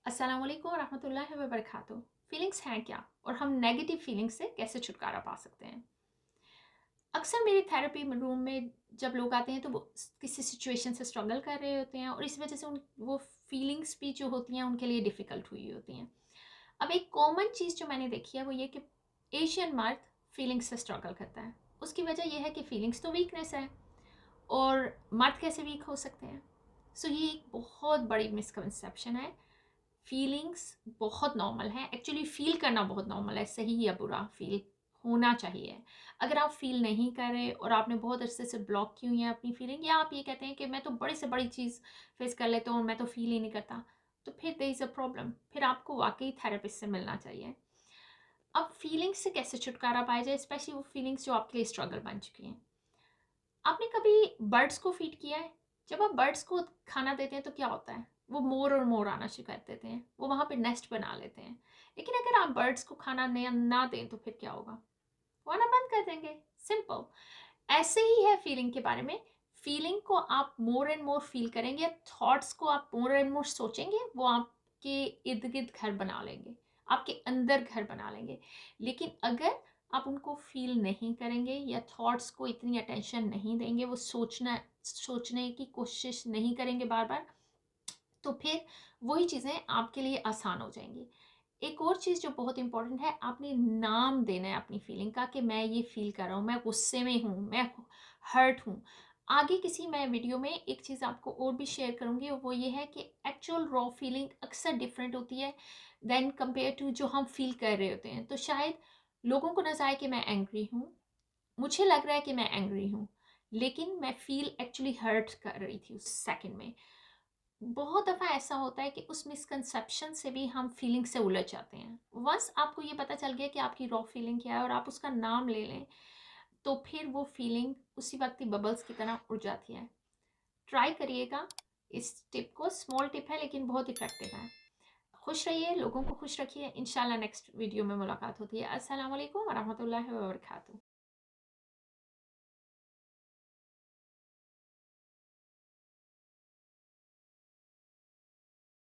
अस्सलाम वालेकुम रहमतुल्लाहि व बरकातुहू। फीलिंग्स हैं क्या और हम नेगेटिव फीलिंग्स से कैसे छुटकारा पा सकते हैं? अक्सर मेरे थेरेपी रूम में जब लोग आते हैं तो वो किसी सिचुएशन से स्ट्रगल कर रहे होते हैं और इस वजह से उन वो फीलिंग्स भी जो होती हैं उनके लिए डिफ़िकल्ट हुई होती हैं। अब एक कॉमन चीज़ जो मैंने देखी है वो ये कि एशियन मर्द फीलिंग्स से स्ट्रगल करता है। उसकी वजह ये है कि फीलिंग्स तो वीकनेस है और मर्द कैसे वीक हो सकते हैं? सो ये एक बहुत बड़ी मिसकंसेप्शन है। फीलिंग्स बहुत नॉर्मल है, एक्चुअली फ़ील करना बहुत नॉर्मल है, सही या बुरा फ़ील होना चाहिए। अगर आप फ़ील नहीं कर रहे और आपने बहुत अरसे से ब्लॉक की हुई है अपनी फीलिंग, या आप ये कहते हैं कि मैं तो बड़ी से बड़ी चीज़ फेस कर लेता हूँ और मैं तो फ़ील ही नहीं करता, तो फिर देयर इज़ अ प्रॉब्लम। फिर आपको वाकई थेरेपिस्ट से मिलना चाहिए। अब फीलिंग्स से कैसे छुटकारा पाया जाए, स्पेशली वो फीलिंग्स जो आपके लिए स्ट्रगल बन चुकी हैं। आपने कभी बर्ड्स को फीड किया है? जब आप बर्ड्स को खाना देते हैं तो क्या होता है? वो मोर और मोर आना शुरू कर देते हैं। वो वहाँ पे नेस्ट बना लेते हैं। लेकिन अगर आप बर्ड्स को खाना ना दें तो फिर क्या होगा? वो आना बंद कर देंगे। सिंपल। ऐसे ही है फीलिंग के बारे में। फीलिंग को आप मोर एंड मोर फील करेंगे, थॉट्स को आप मोर एंड मोर सोचेंगे, वो आपके इर्द गिर्द घर बना लेंगे, आपके अंदर घर बना लेंगे। लेकिन अगर आप उनको फील नहीं करेंगे या थॉट्स को इतनी अटेंशन नहीं देंगे, वो सोचने की कोशिश नहीं करेंगे बार बार, तो फिर वही चीज़ें आपके लिए आसान हो जाएंगी। एक और चीज़ जो बहुत इंपॉर्टेंट है, आपने नाम देना है अपनी फीलिंग का कि मैं ये फील कर रहा हूँ, मैं गुस्से में हूँ, मैं हर्ट हूँ। आगे किसी मैं वीडियो में एक चीज़ आपको और भी शेयर करूँगी और वो ये है कि एक्चुअल रॉ फीलिंग अक्सर डिफरेंट होती है देन कंपेयर टू जो हम फील कर रहे होते हैं। तो शायद लोगों को नजर आए कि मैं एंग्री हूँ, मुझे लग रहा है कि मैं एंग्री हूँ, लेकिन मैं फील एक्चुअली हर्ट कर रही थी उस सेकंड में। बहुत दफ़ा ऐसा होता है कि उस मिसकंसेप्शन से भी हम फीलिंग से उलझ जाते हैं। वंस आपको ये पता चल गया कि आपकी रॉ फीलिंग क्या है और आप उसका नाम ले लें, तो फिर वो फीलिंग उसी वक्त ही बबल्स की तरह उड़ जाती है। ट्राई करिएगा इस टिप को। स्मॉल टिप है लेकिन बहुत इफ़ेक्टिव है। खुश रहिए, लोगों को खुश रखिए। इंशाल्लाह नेक्स्ट वीडियो में मुलाकात होती है। अस्सलाम वालेकुम व रहमतुल्लाहि व बरकातहू।